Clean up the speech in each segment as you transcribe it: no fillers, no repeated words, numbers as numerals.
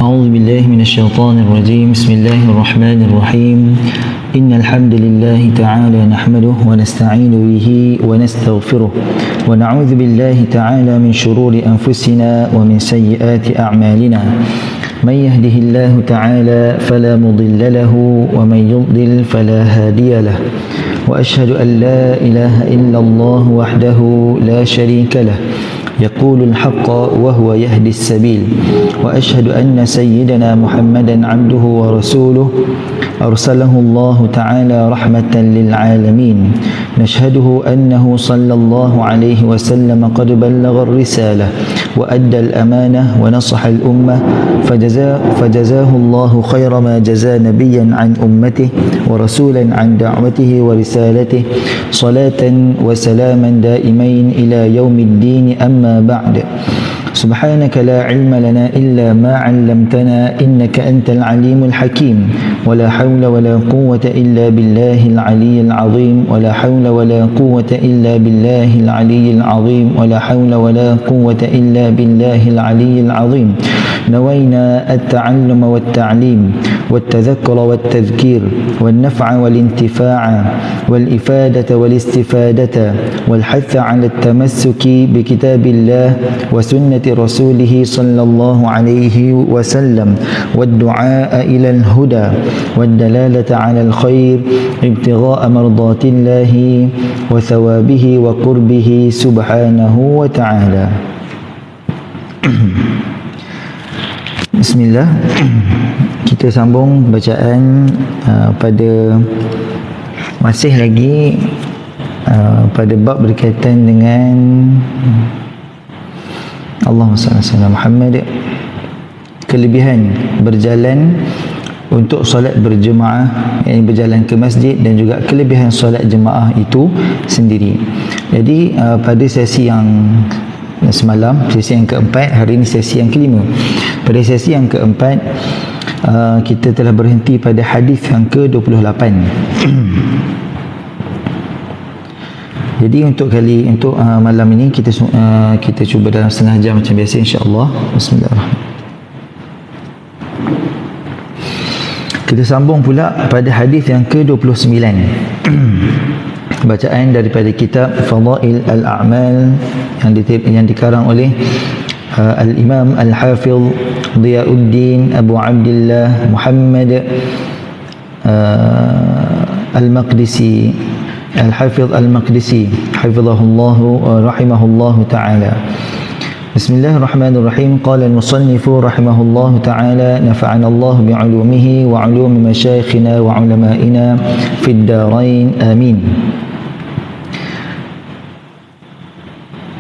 أعوذ بالله من الشيطان الرجيم. بسم الله الرحمن الرحيم. إن الحمد لله تعالى نحمده ونستعين به ونستغفره ونعوذ بالله تعالى من شرور أنفسنا ومن سيئات أعمالنا. من يهده الله تعالى فلا مضل له ومن يضلل فلا هادي له، وأشهد أن لا إله إلا الله وحده لا شريك له يقول الحق وهو يهدي السبيل، وأشهد أن سيدنا محمدا عبده ورسوله أرسله الله تعالى رحمة للعالمين. نشهده أنه صلى الله عليه وسلم قد بلغ الرسالة وأدى الأمانة ونصح الأمة، فجزاه الله خير ما جزى نبيا عن أمته ورسولا عن دعوته ورسالته، صلاة وسلاما دائمين إلى يوم الدين. أما بعد، سبحانك لا علم لنا إلا ما علمتنا إنك أنت العليم الحكيم، ولا حول ولا قوة إلا بالله العلي العظيم، ولا حول ولا قوة إلا بالله العلي العظيم، ولا حول ولا قوة إلا بالله العلي العظيم. نوينا التعلم والتعليم والتذكر والتذكير والنفع والانتفاع والإفادة والاستفادة والحث على التمسك بكتاب الله وسنة رسوله صلى الله عليه وسلم، والدعاء إلى الهدى والدلالة على الخير ابتغاء مرضات الله وثوابه وقربه سبحانه وتعالى. Bismillah. Kita sambung bacaan pada masih lagi pada bab berkaitan dengan Allahumma salli ala Muhammad, kelebihan berjalan untuk solat berjemaah, yang berjalan ke masjid, dan juga kelebihan solat jemaah itu sendiri. Jadi pada sesi yang semalam, sesi yang keempat, hari ini sesi yang kelima. Pada sesi yang keempat, kita telah berhenti pada hadis yang ke-28. Jadi untuk malam ini kita cuba dalam setengah jam macam biasa, insya-Allah. Bismillahirrahmanirrahim. Kita sambung pula pada hadis yang ke-29. Bacaan daripada kitab Fadail Al-A'mal yang dikarang oleh Al-Imam Al-Hafidh Diyauddin Abu Abdullah Muhammad Al-Maqdisi, Al-Hafidh Al-Maqdisi hafizahullahu rahimahullahu ta'ala. Bismillahirrahmanirrahim. Qala al-musannif rahimahullahu ta'ala, nafa'ana Allah bi'ulumihi wa 'ulumi masyayikhina wa 'ulama'ina fid darain, amin.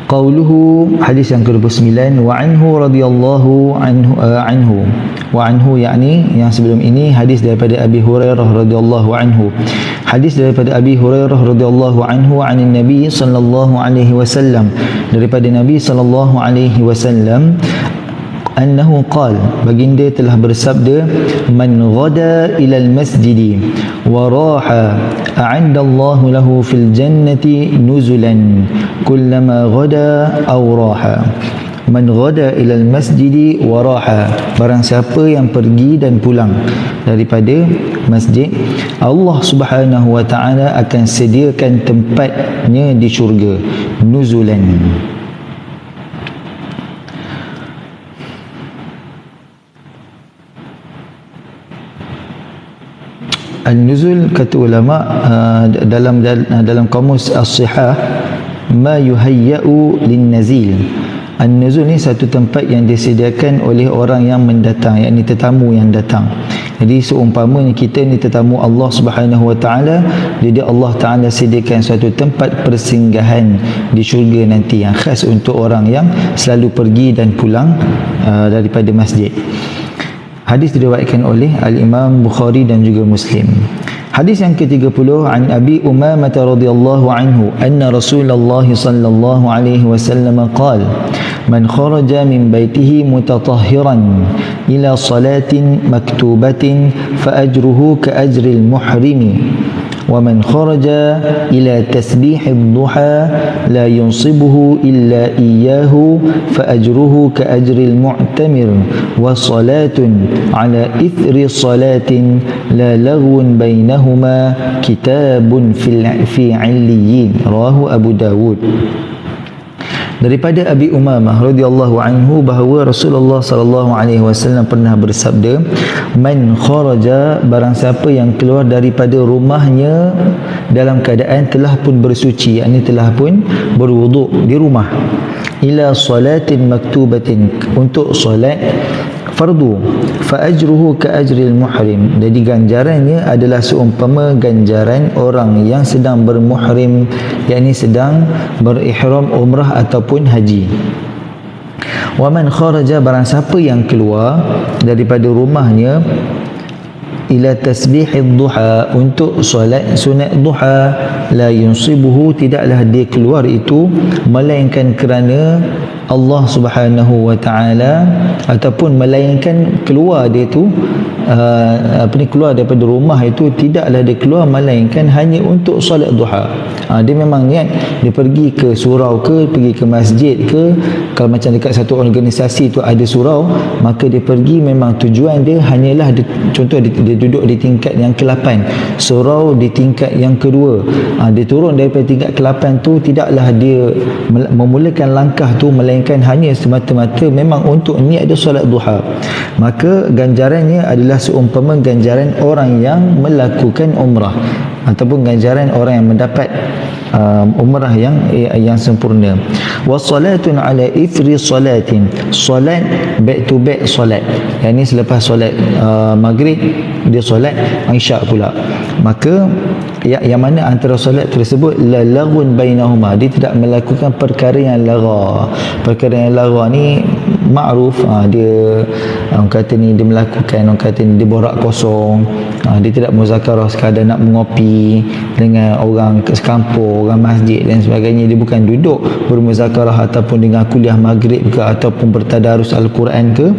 Qauluhu, hadis yang ke-29, wa anhu radhiyallahu anhu wa anhu, yakni yang sebelum ini hadis daripada Abi Hurairah radhiyallahu anhu. Hadis daripada Abi Hurairah radhiyallahu anhu anin Nabi sallallahu alaihi wasallam, daripada Nabi sallallahu alaihi wasallam, annahu qala, baginda telah bersabda, man ghada ila al-masjid wa raha a'adda Allahu lahu fil jannati nuzulan kullama ghada aw raha. Man ghada ila al-masjid wa raha, barang siapa yang pergi dan pulang daripada masjid, Allah Subhanahu wa taala akan sediakan tempatnya di syurga, nuzulan. An-nuzul, kata ulama dalam kamus as-sihah, ma yuhayya'u lin-nazil. An-nuzul ni satu tempat yang disediakan oleh orang yang mendatang, yakni tetamu yang datang. Jadi seumpamanya kita ni tetamu Allah Subhanahu wa taala, jadi Allah taala sediakan suatu tempat persinggahan di syurga nanti yang khas untuk orang yang selalu pergi dan pulang daripada masjid. Hadis diriwayatkan oleh Al-Imam Bukhari dan juga Muslim. Hadis yang ke-30, an Abi Umamah radhiyallahu anhu anna Rasulullah sallallahu alaihi wasallam qala, man kharaja min baitihi mutatahhiran ila salatin maktubatin fa ajruhu ka ajril muhrimi ومن خرج إلى تسبيح الضحى لا ينصبه إلا إياه فأجره كأجر المعتمر وصلاة على إثر صلاة لا لغو بينهما كتاب في عليين رواه أبو داود. Daripada Abi Umamah radhiyallahu anhu bahawa Rasulullah sallallahu alaihi wasallam pernah bersabda, man kharaja, barang siapa yang keluar daripada rumahnya dalam keadaan telah pun bersuci, yakni telah pun berwuduk di rumah, ila salatin maktubatin, untuk solat fardu, fa ajruhu ka ajril muhrim, jadi ganjarannya adalah seumpama ganjaran orang yang sedang bermuhrim, yakni sedang berihram umrah ataupun haji. Wa man kharaja, barang siapa yang keluar daripada rumahnya ila tasbihid duha, untuk solat sunat duha, la yunsibuhu, tidaklah dia keluar itu melainkan kerana Allah Subhanahu wa taala, ataupun melainkan keluar dia tu keluar daripada rumah itu tidaklah dia keluar melainkan hanya untuk solat duha. Dia memang niat dia pergi ke surau ke, pergi ke masjid ke, kalau macam dekat satu organisasi tu ada surau, maka dia pergi memang tujuan dia hanyalah contoh dia duduk di tingkat yang ke-8, surau di tingkat yang kedua, dia turun daripada tingkat ke-8 tu, tidaklah dia memulakan langkah tu melainkan hanya semata-mata memang untuk niat dia solat duha, maka ganjarannya adalah seumpama ganjaran orang yang melakukan umrah ataupun ganjaran orang yang mendapat umrah yang sempurna. Wassalatun ala ithri salatin, solat back to back solat, yang ni selepas solat maghrib dia solat isyak pula, maka yang mana antara solat tersebut la laghun bainahuma, dia tidak melakukan perkara yang lara. Perkara yang lara ni ma'ruf, dia orang kata ni dia melakukan, orang kata ni dia borak kosong, dia tidak muzakarah sekadar nak mengopi dengan orang sekampung, orang masjid dan sebagainya, dia bukan duduk bermuzakarah ataupun dengan kuliah maghrib ke ataupun bertadarus Al-Quran ke,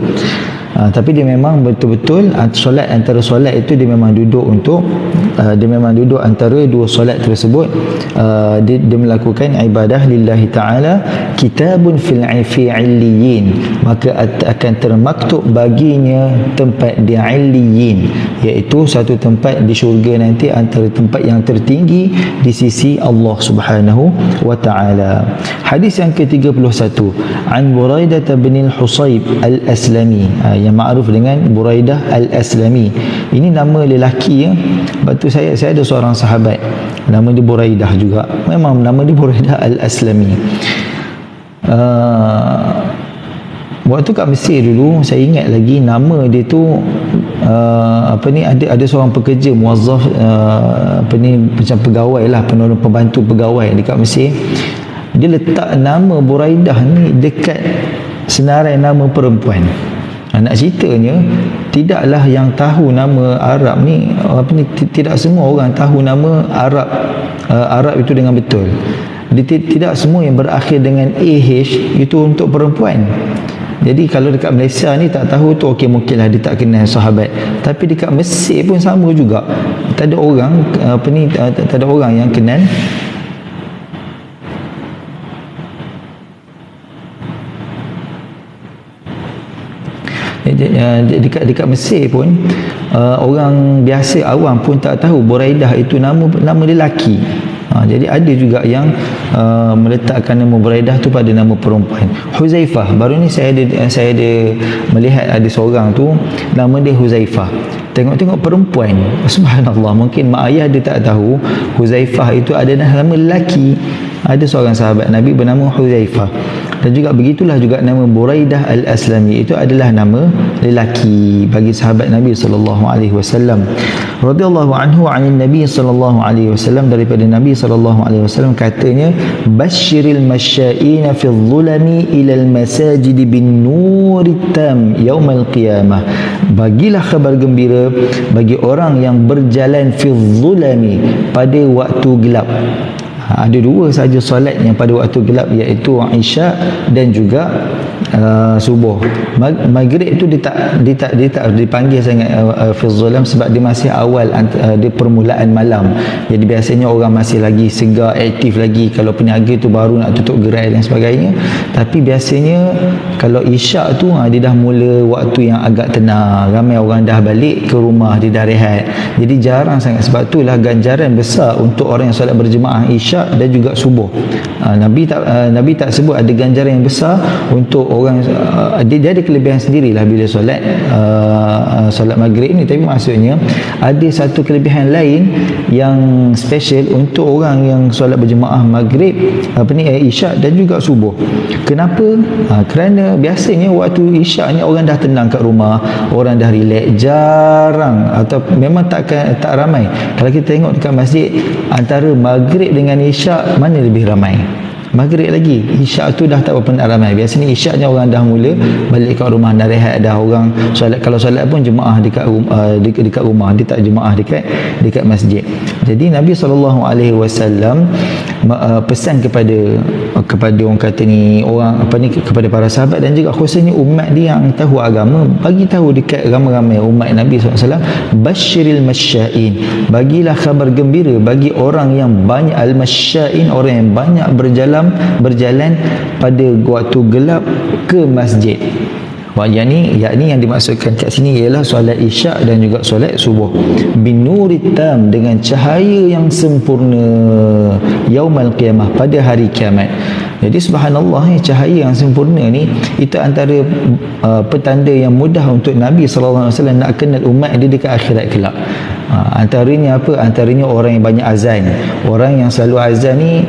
tapi dia memang betul-betul solat, antara solat itu dia memang duduk untuk dia memang duduk antara dua solat tersebut, dia melakukan ibadah lillahi ta'ala. Kitabun fi illiyin, maka akan termaktub baginya tempat di illiyin, iaitu satu tempat di syurga nanti, antara tempat yang tertinggi di sisi Allah Subhanahu wa ta'ala. Hadis yang ke-31, an Buraidah bin al-Husayb al-Aslami, yang ma'ruf dengan Buraidah al-Aslami. Ini nama lelaki ya. Batu saya ada seorang sahabat nama dia Buraidah juga, memang nama dia Buraidah al-Aslami. Waktu kat Mesir dulu saya ingat lagi nama dia tu ada seorang pekerja muazzaf, macam pegawai lah, penolong pembantu pegawai dekat Mesir. Dia letak nama Buraidah ni dekat senarai nama perempuan. Nak ceritanya, tidaklah yang tahu nama Arab ni, tidak semua orang tahu nama Arab itu dengan betul. Tidak semua yang berakhir dengan AH itu untuk perempuan. Jadi kalau dekat Malaysia ni tak tahu tu, okey, mungkinlah dia tak kenal sahabat. Tapi dekat Mesir pun sama juga. Tak ada orang tak ada orang yang kenal dekat Mesir pun, orang biasa awam pun tak tahu Buraidah itu nama lelaki. Jadi ada juga yang meletakkan nama Buraidah tu pada nama perempuan. Huzaifah, baru ni saya ada melihat ada seorang tu nama dia Huzaifah. Tengok-tengok perempuan, subhanallah, mungkin mak ayah dia tak tahu Huzaifah itu adalah nama lelaki. Ada seorang sahabat Nabi bernama Huzaifah. Dan juga begitulah juga nama Buraidah al-Aslami, itu adalah nama lelaki bagi sahabat Nabi sallallahu alaihi wasallam. Radhiyallahu anhu 'anil Nabi sallallahu alaihi wasallam, daripada Nabi sallallahu alaihi wasallam katanya, basyiril masyaina fi dhulami ila al-masajid bin nurit tam yaumal qiyamah. Bagilah kabar gembira bagi orang yang berjalan fi dhulami, pada waktu gelap. Ada dua saja solat yang pada waktu gelap, iaitu Isyak dan juga subuh. Maghrib tu dia tak dipanggil sangat fi zulam sebab dia masih awal dia permulaan malam. Jadi biasanya orang masih lagi segar, aktif lagi. Kalau peniaga tu baru nak tutup gerai dan sebagainya. Tapi biasanya kalau isyak tu dia dah mula waktu yang agak tenang, ramai orang dah balik ke rumah, dia dah rehat. Jadi jarang sangat. Sebab itulah ganjaran besar untuk orang yang solat berjemaah isyak dan juga subuh. Nabi tak sebut ada ganjaran yang besar untuk orang. Dia ada kelebihan sendirilah bila solat maghrib ni, tapi maksudnya ada satu kelebihan lain yang special untuk orang yang solat berjemaah maghrib, isyak dan juga subuh. Kenapa? Kerana biasanya waktu isyak ni orang dah tenang kat rumah, orang dah relax, jarang atau memang tak ramai. Kalau kita tengok dekat masjid, antara maghrib dengan isyak mana lebih ramai? Maghrib lagi. Isyak tu dah tak berapa nak ramai. Biasanya isyaknya orang dah mula balik kat rumah, dah rehat dah. Orang solat, kalau solat pun jemaah dekat rumah, dia tak jemaah dekat masjid. Jadi Nabi SAW pesan kepada orang kata ni, kepada para sahabat dan juga khususnya umat dia yang tahu agama, bagi tahu dekat ramai-ramai umat Nabi SAW, basyiril masya'in, bagilah khabar gembira bagi orang yang banyak, al-masya'in, orang yang banyak berjalan pada waktu gelap ke masjid. Yakni yang dimaksudkan kat sini ialah solat isyak dan juga solat subuh. Binurit tam, dengan cahaya yang sempurna, yaumal qiyamah, pada hari kiamat. Jadi subhanallah, cahaya yang sempurna ni itu antara petanda yang mudah untuk Nabi SAW nak kenal umat dia dekat akhirat kelak. Antaranya apa? Antaranya orang yang banyak azan. Orang yang selalu azan ni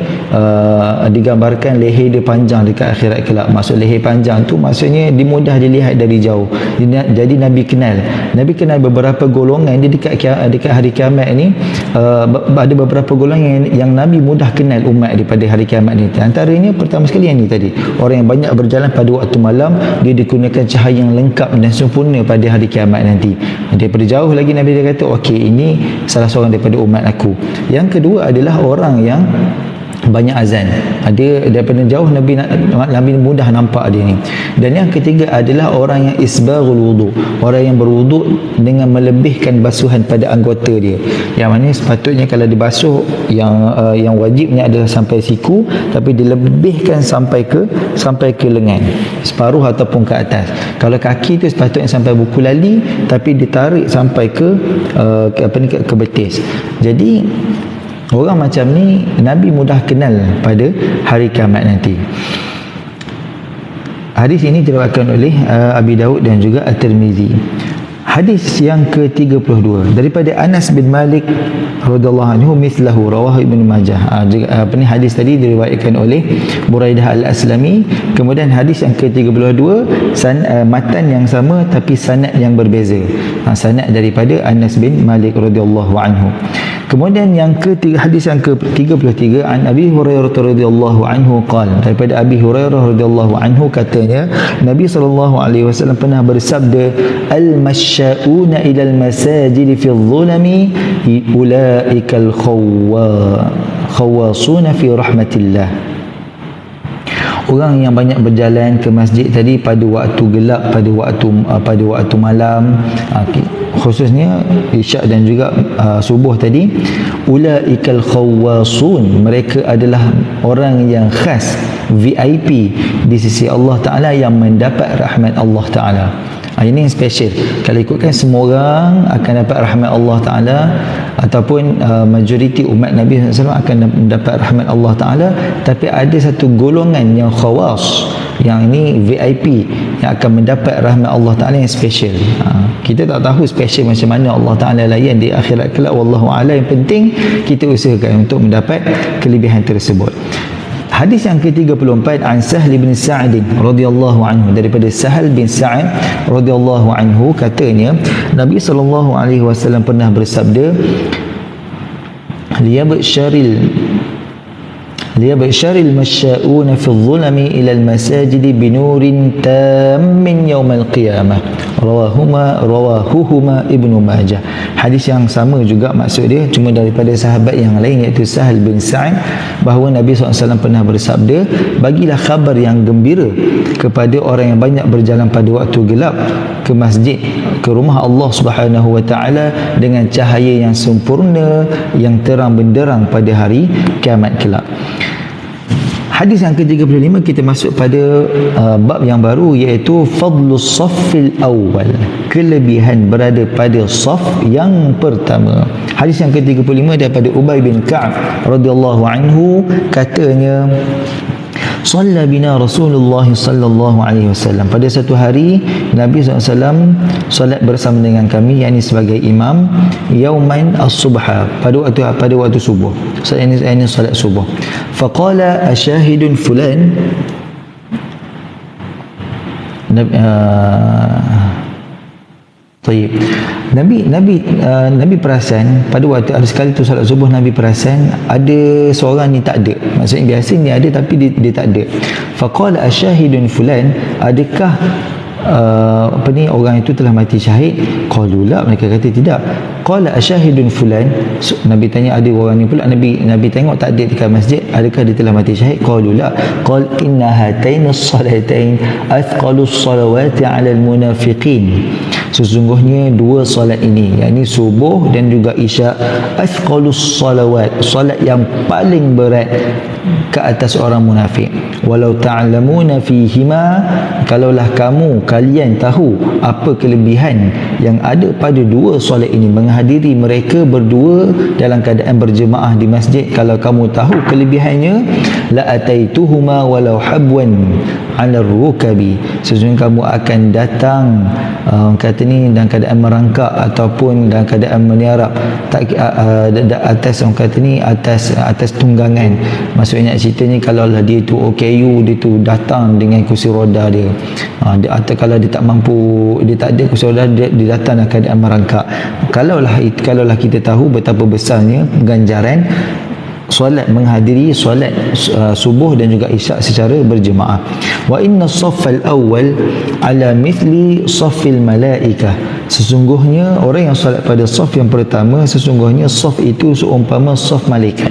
digambarkan leher dia panjang dekat akhirat kelak. Maksud leher panjang tu maksudnya dia mudah dilihat dari jauh. Jadi Nabi kenal beberapa golongan dia dekat hari kiamat ni. Ada beberapa golongan yang Nabi mudah kenal umat dia pada hari kiamat ni. Antaranya pertama sekali yang ni tadi, orang yang banyak berjalan pada waktu malam, dia digunakan cahaya yang lengkap dan sempurna pada hari kiamat nanti. Daripada jauh lagi Nabi dia kata, okey, ini salah seorang daripada umat aku. Yang kedua adalah orang yang banyak azan. Ada daripada jauh Nabi mudah nampak dia ni. Dan yang ketiga adalah orang yang isbaghul wudu, orang yang berwuduk dengan melebihkan basuhan pada anggota dia. Yang mana sepatutnya kalau dibasuh yang wajibnya adalah sampai siku, tapi dilebihkan sampai ke lengan, separuh ataupun ke atas. Kalau kaki tu sepatutnya sampai buku lali, tapi ditarik sampai ke betis. Jadi orang macam ni Nabi mudah kenal pada hari kiamat nanti. Hadis ini diriwayatkan oleh Abi Daud dan juga At-Tirmizi. Hadis yang ke-32 daripada Anas bin Malik radhiyallahu anhu, mithlahu rawahu Ibnu Majah. Hadis tadi diriwayatkan oleh Buraidah Al-Aslami. Kemudian hadis yang ke-32 matan yang sama tapi sanad yang berbeza. Sanad daripada Anas bin Malik radhiyallahu anhu. Kemudian hadis yang ke-33 an Abi Hurairah radhiyallahu anhu qala, daripada Abi Hurairah radhiyallahu anhu katanya Nabi SAW pernah bersabda, al-masya'una ilal masajid fi dhulami ulaikal khawasuna fi rahmatillah. Orang yang banyak berjalan ke masjid tadi pada waktu gelap, pada waktu malam, khususnya isyak dan juga subuh tadi, ulaikal khawasun, mereka adalah orang yang khas, VIP di sisi Allah Ta'ala, yang mendapat rahmat Allah Ta'ala. Ini yang special. Kalau ikutkan semua orang akan dapat rahmat Allah Ta'ala, ataupun majoriti umat Nabi SAW akan mendapat rahmat Allah Ta'ala, tapi ada satu golongan yang khawas, yang ini VIP, yang akan mendapat rahmat Allah Ta'ala yang special. Kita tak tahu special macam mana Allah Ta'ala layan di akhirat kelak, wallahu a'lam. Yang penting kita usahakan untuk mendapat kelebihan tersebut. Hadis yang ke-34 an Sahl bin Sa'd radhiyallahu anhu, daripada Sahal bin Sa'd radhiyallahu anhu katanya Nabi SAW pernah bersabda, liyabsharil liyabsyaril masya'una fi dhulami ila al-masajidi binurin tammin yaumal qiyamah. Rawahuhuma Ibnu Majah. Hadis yang sama juga maksud dia, cuma daripada sahabat yang lain iaitu Sahal bin Sa'id, bahawa Nabi SAW pernah bersabda, bagilah khabar yang gembira kepada orang yang banyak berjalan pada waktu gelap ke masjid, ke rumah Allah Subhanahu wa taala dengan cahaya yang sempurna yang terang benderang pada hari kiamat kelak. Hadis yang ke-35 kita masuk pada bab yang baru, iaitu fadlus saffil awal, kelebihan berada pada saf yang pertama. Hadis yang ke-35 daripada Ubay bin Ka'ab radhiyallahu anhu, katanya, Shalla bina Rasulullah sallallahu alaihi wasallam. Pada satu hari Nabi SAW solat bersama dengan kami, yakni sebagai imam, yauman as-subha, pada waktu subuh. Solat ini solat subuh. Faqala asyahidun fulan, Nabi perasan pada waktu ada sekali tu solat subuh, Nabi perasan ada seorang ni tak ada. Maksudnya biasa ni ada tapi dia tak ada. Faqala asyahidun fulan, adakah orang itu telah mati syahid? Qalu la, mereka kata tidak. Qala asyahidun fulan, Nabi tanya ada orang ni pula, Nabi tengok tak ada dekat masjid, adakah dia telah mati syahid? Qalu la. Qal inna hataini as-salatain athqalus salawati 'ala al-munafiqin. Sesungguhnya dua solat ini, yakni subuh dan juga isyak, athqalus salawat, solat yang paling berat ke atas orang munafik. Walau ta'lamuna fihima, kalaulah kalian tahu apa kelebihan yang ada pada dua solat ini, menghadiri mereka berdua dalam keadaan berjemaah di masjid, kalau kamu tahu kelebihannya, la ataituhuma walau habwan 'ala rukabi, sesungguhnya kamu akan datang kata ni dalam keadaan merangkak ataupun dalam keadaan meniarap atas orang kata ni atas tunggangan. Maksudnya ceritanya kalau lah dia tu OKU, dia tu datang dengan kursi roda dia, atau kalau dia tak mampu, dia tak ada kursi roda, dia datang dalam keadaan merangkak. Kalaulah kita tahu betapa besarnya ganjaran solat, menghadiri solat subuh dan juga isyak secara berjemaah. Wa inna saffal awwal ala mithli saffil malaikah, sesungguhnya orang yang solat pada saf yang pertama, sesungguhnya saf itu seumpama saf malaikat,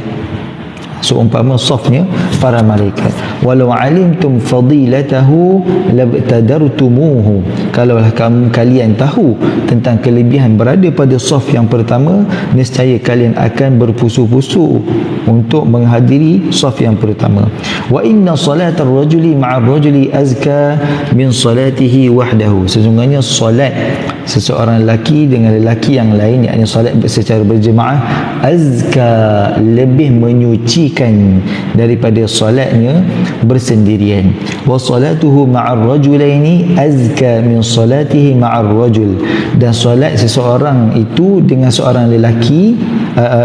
seumpama safnya para malaikat. Walau alimtum fadilatahu labtadartumuhu, kalaulah kalian tahu tentang kelebihan berada pada saf yang pertama, nescaya kalian akan berpusu-pusu untuk menghadiri saf yang pertama. Wa inna salatar rajuli ma'ar rajuli azka min salatihi wahdahu, sesungguhnya solat seseorang lelaki dengan lelaki yang lain, yakni solat secara berjemaah, azka, lebih menyucikan daripada solatnya bersendirian. Wa salatuhu ma'ar rajulaini azka min salatihi ma'ar rajul, dan solat seseorang itu dengan seorang lelaki,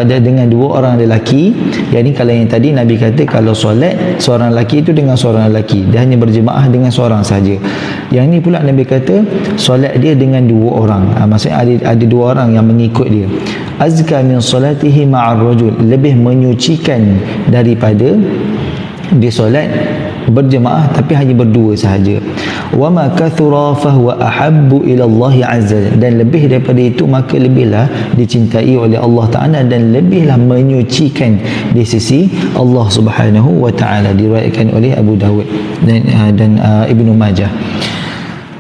dengan dua orang lelaki, yakni kalau yang tadi Nabi kata kalau solat seorang lelaki itu dengan seorang lelaki, dia hanya berjemaah dengan seorang saja. Yang ni pula Nabi kata solat dia dengan dua orang, maksudnya ada dua orang yang mengikut dia. Azka min salatihi ma'ar rajul, lebih menyucikan daripada dia solat berjemaah tapi hanya berdua sahaja. Wa ma kathura fahuwa ahabbu ila Allah azza, dan lebih daripada itu maka lebihlah dicintai oleh Allah Taala dan lebihlah menyucikan di sisi Allah Subhanahu wa taala. Diriwayatkan oleh Abu Dawud dan Ibnu Majah.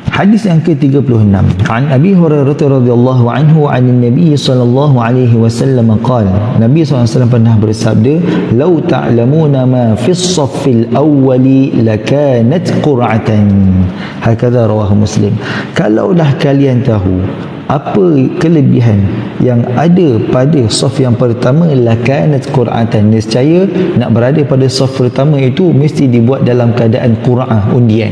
Hadis yang ke-36, an Abi Hurairah radhiyallahu anhu anin Nabi sallallahu alaihi wasallam qala, Nabi SAW pernah bersabda, "Lau ta'lamuna ma fis saffil awwali lakanat qur'atan." Hakadha rawahu Muslim. Kalaulah kalian tahu apa kelebihan yang ada pada saf yang pertama, lakanat qur'atan, nescaya nak berada pada saf pertama itu mesti dibuat dalam keadaan qur'ah, undian.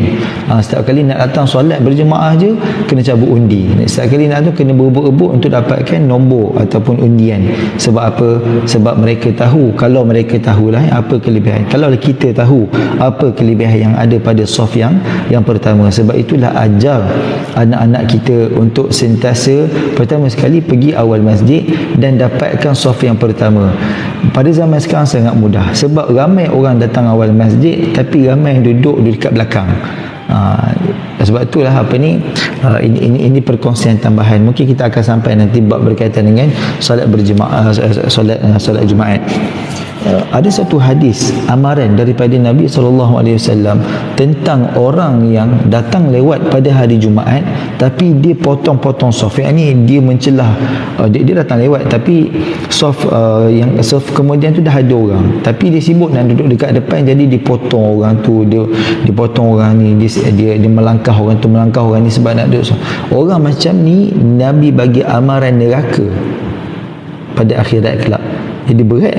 Setiap kali nak datang solat berjemaah je kena cabut undi, setiap kali nak tu kena berebut-rebut untuk dapatkan nombor ataupun undian. Sebab apa? Sebab mereka tahu, kalau mereka tahulah apa kelebihan, kalau kita tahu apa kelebihan yang ada pada saf yang pertama. Sebab itulah ajar anak-anak kita untuk sentiasa biasa pertama sekali pergi awal masjid dan dapatkan saf yang pertama. Pada zaman sekarang sangat mudah sebab ramai orang datang awal masjid tapi ramai yang duduk di dekat belakang. Sebab itulah ini perkongsian tambahan. Mungkin kita akan sampai nanti bab berkaitan dengan solat berjemaah, solat Jumaat. Ada satu hadis amaran daripada Nabi SAW tentang orang yang datang lewat pada hari Jumaat tapi dia potong-potong saf. Yang ni dia mencelah, dia datang lewat tapi saf kemudian tu dah ada orang tapi dia sibuk nak duduk dekat depan, jadi dipotong orang tu, dia dipotong orang ni, dia melangkah orang tu, melangkah orang ni sebab nak duduk saf. Orang macam ni Nabi bagi amaran neraka pada akhirat kelak. Jadi berat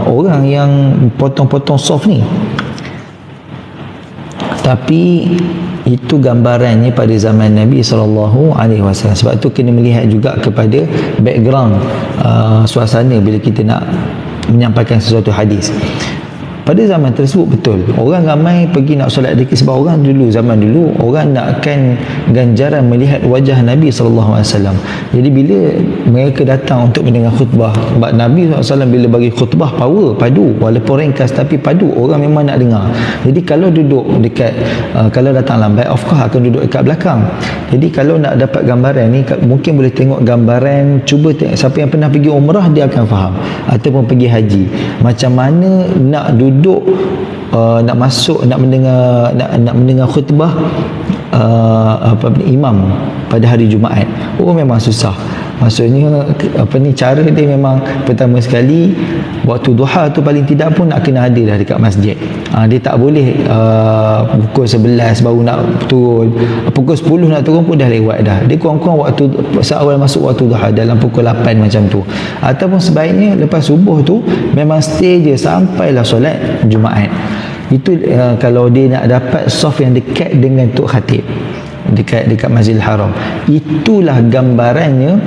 orang yang potong-potong soft ni. Tapi itu gambarannya pada zaman Nabi SAW. Sebab tu kena melihat juga kepada background suasana bila kita nak menyampaikan sesuatu hadis. Pada zaman tersebut betul orang ramai pergi nak solat zikir sebab orang dulu, zaman dulu orang nakkan ganjaran melihat wajah Nabi SAW. Jadi bila mereka datang untuk mendengar khutbah, sebab Nabi SAW bila bagi khutbah power, padu, walaupun ringkas tapi padu, orang memang nak dengar. Jadi kalau duduk dekat kalau datang lambat, of course akan duduk dekat belakang. Jadi kalau nak dapat gambaran ni, mungkin boleh tengok gambaran, cuba tengok siapa yang pernah pergi umrah dia akan faham, ataupun pergi haji, macam mana nak duduk nak masuk, nak mendengar khutbah imam pada hari Jumaat. Memang susah. Maksudnya cara dia memang pertama sekali waktu duha tu paling tidak pun nak kena hadir dah dekat masjid. Dia tak boleh pukul 11 baru nak turun, pukul 10 nak turun pun dah lewat dah. Dia kurang-kurang waktu seawal masuk waktu duha dalam pukul 8 macam tu. Ataupun sebaiknya lepas subuh tu memang stay je sampailah solat Jumaat. Itu kalau dia nak dapat saf yang dekat dengan Tok Khatib dekat Masjidil Haram. Itulah gambarannya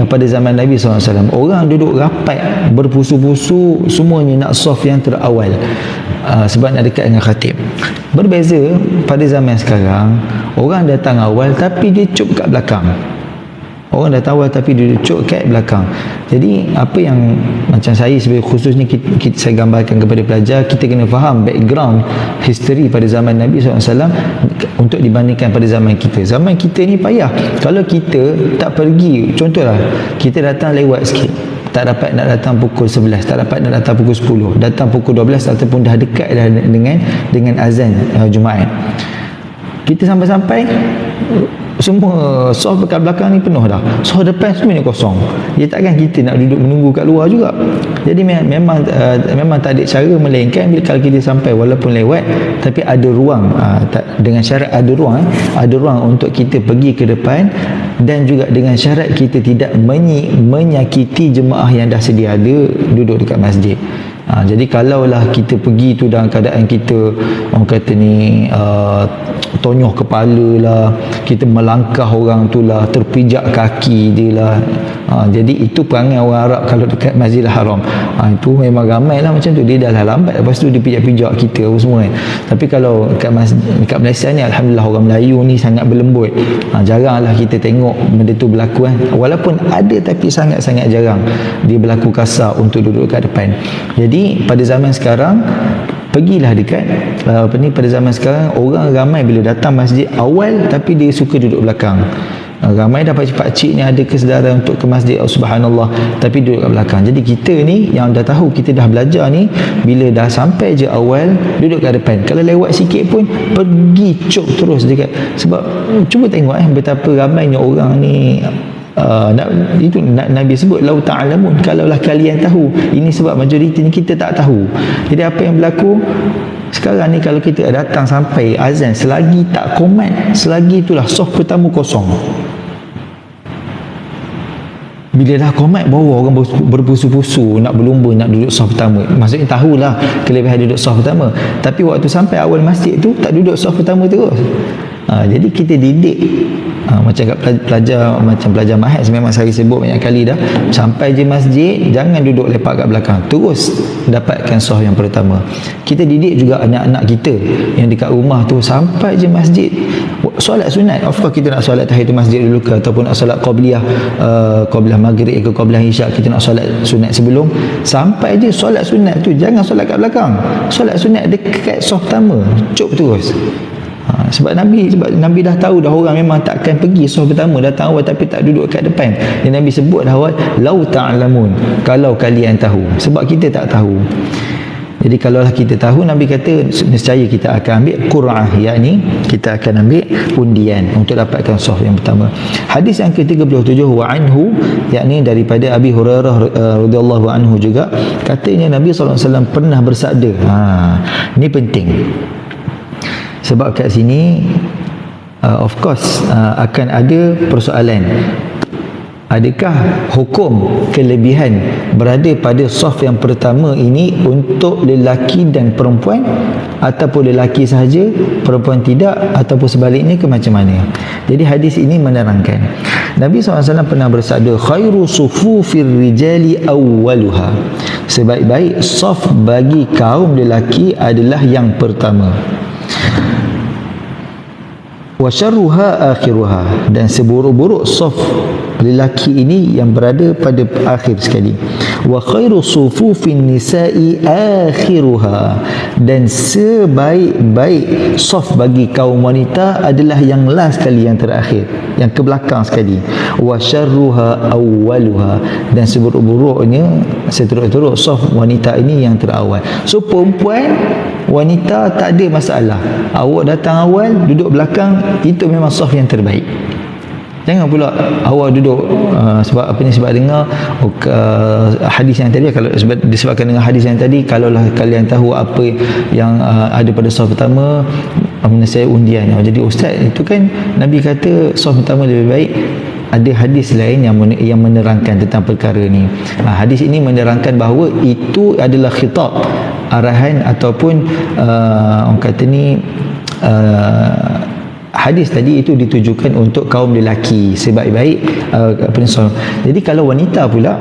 pada zaman Nabi SAW. Orang duduk rapat berpusu-pusu, semuanya nak saf yang terawal sebab nak dekat dengan khatib. Berbeza pada zaman sekarang, orang datang awal tapi dia cuk kat belakang. Orang dah tahu tapi dia cuk kat belakang. Jadi apa yang macam saya sebagai khususnya saya gambarkan kepada pelajar, kita kena faham background history pada zaman Nabi SAW untuk dibandingkan pada zaman kita. Zaman kita ni payah. Kalau kita tak pergi, contohlah kita datang lewat sikit, tak dapat nak datang pukul 11, tak dapat nak datang pukul 10, datang pukul 12 ataupun dah dekat dah dengan azan Jumaat. Kita sampai-sampai semua saf dekat belakang ni penuh dah, saf depan semuanya kosong. Dia takkan kita nak duduk menunggu kat luar juga. Jadi memang tak ada cara melainkan bila kalau kita sampai walaupun lewat tapi ada ruang, dengan syarat ada ruang untuk kita pergi ke depan, dan juga dengan syarat kita tidak menyakiti jemaah yang dah sedia ada duduk dekat masjid. Jadi kalaulah kita pergi tu dalam keadaan kita orang kata ni tonyoh kepala lah, kita melangkah orang tu lah, terpijak kaki dia lah, jadi itu perangai orang Arab kalau dekat Masjidil Haram. Itu memang ramai lah macam tu, dia dah lambat lepas tu dia pijak-pijak kita apa semua kan. Tapi kalau dekat Malaysia ni alhamdulillah orang Melayu ni sangat berlembut. Jaranglah kita tengok benda tu berlaku kan. Walaupun ada tapi sangat-sangat jarang dia berlaku kasar untuk duduk kat depan. Jadi pada zaman sekarang pergilah dekat pada zaman sekarang orang ramai bila datang masjid awal tapi dia suka duduk belakang. Ramai dah pakcik ni ada kesedaran untuk ke masjid, subhanallah, tapi duduk kat belakang. Jadi kita ni yang dah tahu, kita dah belajar ni, bila dah sampai je awal duduk kat depan. Kalau lewat sikit pun pergi cuk terus dekat. Sebab cuba tengok betapa ramainya orang ni. Itu Nabi sebut lau ta'lamun, kalaulah kalian tahu. Ini sebab majoriti ni kita tak tahu. Jadi apa yang berlaku sekarang ni, kalau kita datang sampai azan, selagi tak komat, selagi itulah saf pertama kosong. Bila dah komat baru orang berpusu-pusu nak berlumba nak duduk saf pertama. Maksudnya tahulah kelebihan duduk saf pertama, tapi waktu sampai awal masjid tu tak duduk saf pertama terus. Jadi kita didik macam pelajar mahad, memang saya sebut banyak kali dah, sampai je masjid jangan duduk lepak kat belakang, terus dapatkan saf yang pertama. Kita didik juga anak-anak kita yang dekat rumah tu, sampai je masjid Solat sunat, of course kita nak solat tahiyatul masjid dulu ke, ataupun nak solat qabliyah, qabliyah maghrib ke qabliyah isyak, kita nak solat sunat sebelum, sampai je solat sunat tu jangan solat kat belakang. Solat sunat dekat saf pertama, cuk terus. Sebab Nabi dah tahu dah orang memang takkan pergi saf pertama, datang awal tapi tak duduk kat depan. Dan Nabi sebut dah awal, lau ta'lamun, kalau kalian tahu. Sebab kita tak tahu. Jadi kalaulah kita tahu, Nabi kata nescaya kita akan ambil qur'ah, yakni kita akan ambil undian untuk dapatkan saf yang pertama. Hadis yang ke-37 wa anhu, yakni daripada Abi Hurairah radhiyallahu anhu juga, katanya Nabi SAW pernah bersabda. Ini penting. Sebab kat sini of course akan ada persoalan. Adakah hukum kelebihan berada pada saf yang pertama ini untuk lelaki dan perempuan, ataupun lelaki sahaja, perempuan tidak, ataupun sebaliknya ke macam mana? Jadi hadis ini menerangkan Nabi SAW pernah bersabda, khairu sufufir rijali awwaluha, sebaik-baik saf bagi kaum lelaki adalah yang pertama, wa syarruha akhiruha, dan seburuk-buruk saf lelaki ini yang berada pada akhir sekali, wa khairu sufufin nisa'i akhiruha, dan sebaik-baik saf bagi kaum wanita adalah yang last sekali, yang terakhir, yang ke belakang sekali, wa syarruha awwaluha, dan seburuk-buruknya seteruk-teruk saf wanita ini yang terawal. So perempuan, wanita tak ada masalah, awak datang awal, duduk belakang, itu memang saf yang terbaik. Jangan pula awak duduk sebab apa ni, sebab dengar hadis yang tadi, kalau disebabkan dengan hadis yang tadi, kalaulah kalian tahu apa yang ada pada saf pertama, saya undian. Jadi ustaz, itu kan Nabi kata saf pertama lebih baik. Ada hadis lain yang menerangkan tentang perkara ni. Hadis ini menerangkan bahawa itu adalah khitab, arahan, ataupun orang kata ni hadis tadi itu ditujukan untuk kaum lelaki sebaik-baik Jadi kalau wanita pula,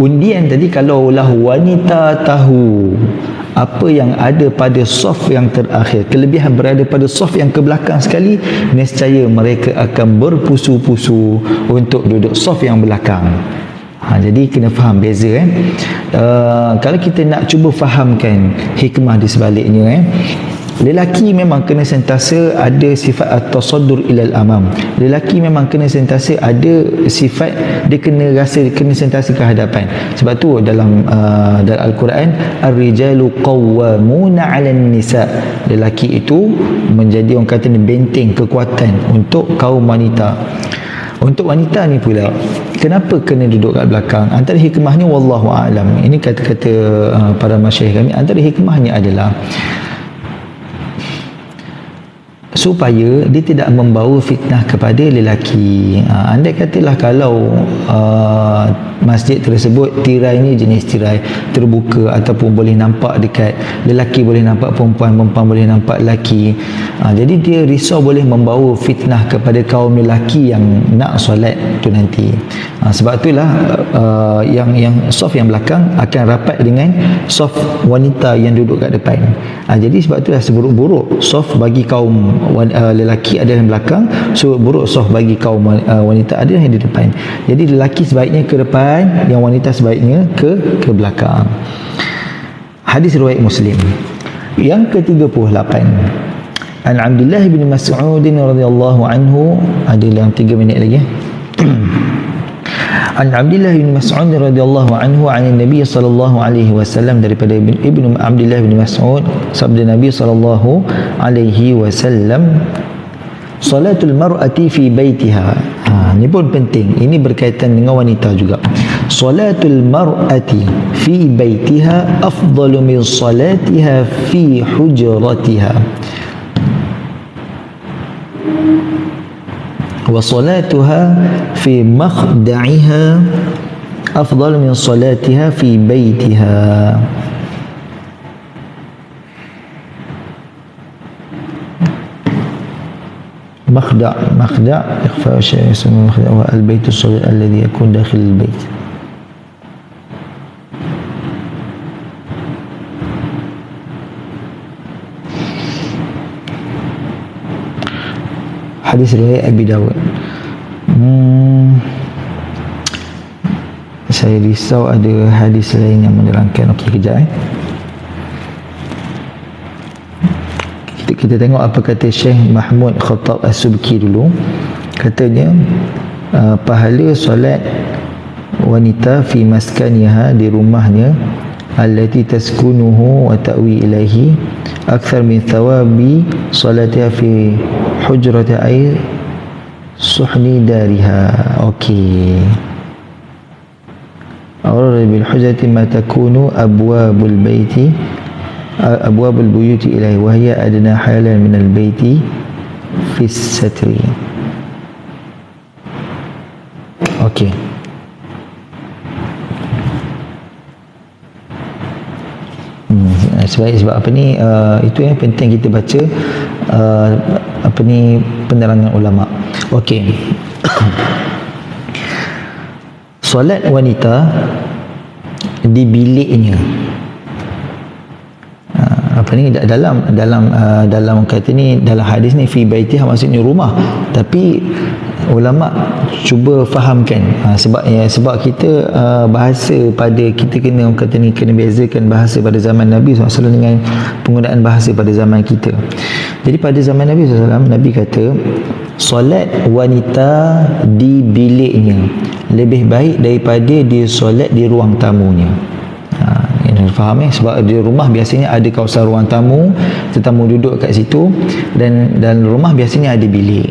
undian tadi, kalaulah wanita tahu apa yang ada pada saf yang terakhir, kelebihan berada pada saf yang ke belakang sekali, nescaya mereka akan berpusu-pusu untuk duduk saf yang belakang. Jadi kena faham beza kalau kita nak cuba fahamkan hikmah di sebaliknya, lelaki memang kena sentiasa ada sifat at-tasaddur ilal amam. Lelaki memang kena sentiasa ada sifat, dia kena sentiasa ke hadapan. Sebab tu dalam Al-Quran, ar-rijalu qawwamuna 'alan nisa, lelaki itu menjadi orang kata ni benteng kekuatan untuk kaum wanita. Untuk wanita ni pula, kenapa kena duduk kat belakang? Antara hikmahnya wallahu a'lam. Ini kata-kata para masyayikh kami, antara hikmahnya adalah supaya dia tidak membawa fitnah kepada lelaki. Andai katalah kalau masjid tersebut tirainya jenis tirai terbuka, ataupun boleh nampak dekat, lelaki boleh nampak perempuan, perempuan boleh nampak lelaki, jadi dia risau boleh membawa fitnah kepada kaum lelaki yang nak solat tu nanti. Sebab itulah yang saf yang belakang akan rapat dengan saf wanita yang duduk kat depan. Jadi sebab itulah seburuk-buruk saf bagi kaum lelaki ada yang belakang, seburuk saf bagi kaum wanita ada yang di depan. Jadi lelaki sebaiknya ke depan, yang wanita sebaiknya ke belakang. Hadis riwayat Muslim. Yang ke-38, An Abdullah bin Mas'ud radhiyallahu anhu, ada dalam 3 minit lagi. An Abdullah bin Mas'ud radhiyallahu anhu an Nabi sallallahu alaihi wasallam, daripada Ibnu Abdullah bin Mas'ud, sabda Nabi sallallahu alaihi wasallam, salatul mar'ati fi baitiha. Ini pun penting, ini berkaitan dengan wanita juga. Salatul mar'ati fi baitiha afdalu min salatiha fi hujratiha, wa salatuha fi makhda'iha afdalu min salatiha fi baitiha. مخدع إخفاء الشيء اسمه مخدع، والبيت الصغير الذي يكون داخل البيت. hadis riwayat Abi Dawud. Saya risau ada hadis lain yang menerangkan. Okey, kejap kita tengok apa kata Syekh Mahmud Khattab As-Subki dulu. Katanya pahala solat wanita fi maskaniha, di rumahnya, allati taskunuhu wa ta'wi ilaihi, akthar min thawabi salatiha fi hujrati ay suhni dariha. Okey, awrad bil hujrati ma takunu abwabul baiti abwabul buyuti ilaihi wa hiya adna halan min al baiti fi satri. Okey, sebab apa ni, itu yang penting kita baca apa ni penerangan ulama. Okey. Solat wanita di biliknya, apa ni, dalam kata ni, dalam hadis ni fi baitiha maksudnya rumah, tapi ulama cuba fahamkan sebab kita bahasa pada kita kena kata ni, kena bezakan bahasa pada zaman Nabi SAW dengan penggunaan bahasa pada zaman kita. Jadi pada zaman Nabi SAW, Nabi kata solat wanita di biliknya lebih baik daripada dia solat di ruang tamunya. Ini faham sebab di rumah biasanya ada kawasan ruang tamu, tetamu duduk kat situ, dan dalam rumah biasanya ada bilik,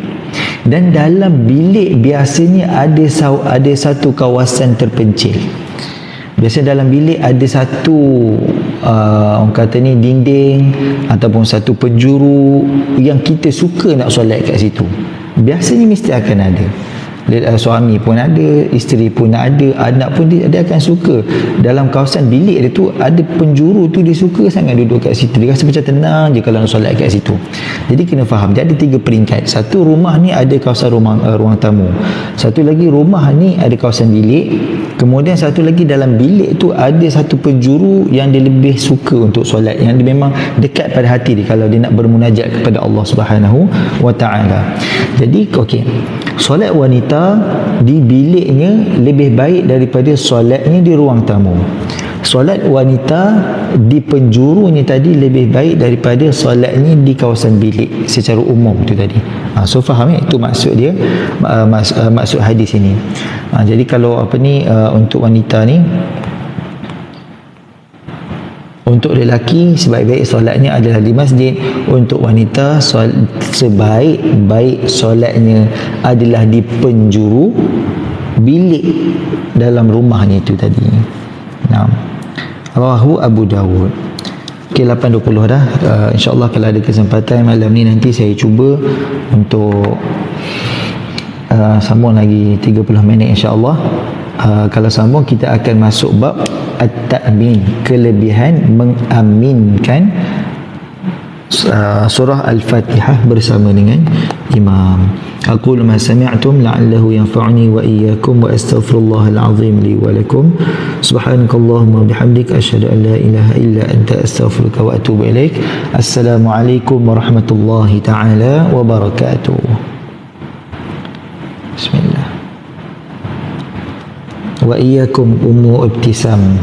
dan dalam bilik biasanya ada satu kawasan terpencil. Biasanya dalam bilik ada satu orang kata ni dinding ataupun satu penjuru yang kita suka nak solat kat situ. Biasanya mesti akan ada. Suami pun ada, isteri pun ada, anak pun dia akan suka. Dalam kawasan bilik dia tu ada penjuru tu, dia suka sangat duduk kat situ. Dia rasa macam tenang je kalau nak solat kat situ. Jadi kena faham, dia ada 3 peringkat. Satu, rumah ni ada kawasan ruang tamu. Satu lagi, rumah ni ada kawasan bilik. Kemudian satu lagi, dalam bilik tu ada satu penjuru yang dia lebih suka untuk solat, yang dia memang dekat pada hati dia kalau dia nak bermunajat kepada Allah Subhanahu wa taala. Jadi okey, solat wanita di biliknya lebih baik daripada solatnya di ruang tamu. Solat wanita di penjurunya tadi lebih baik daripada solatnya di kawasan bilik secara umum tu tadi. So faham itu maksud dia, maksud hadis ini. Jadi kalau apa ni, untuk wanita ni, untuk lelaki sebaik-baik solatnya adalah di masjid. Untuk wanita sebaik-baik solatnya adalah di penjuru bilik dalam rumahnya itu tadi. Rawahu Abu Dawud. Okey, 8.20 dah. InsyaAllah kalau ada kesempatan malam ni nanti saya cuba untuk sambung lagi 30 minit insyaAllah. Kalau sambung kita akan masuk bab at-ta'min, kelebihan mengaminkan surah Al-Fatihah bersama dengan imam. Aqulu ma sami'tum la'allahu yanfa'uni wa iyyakum wa astaghfirullahal azim li wa lakum. Subhanakallahumma bihamdika asyhadu an la ilaha illa anta astaghfiruka wa atubu ilaik. Assalamualaikum warahmatullahi taala wabarakatuh. Bismillah. Wa iyyakum Ummu Ibtisam.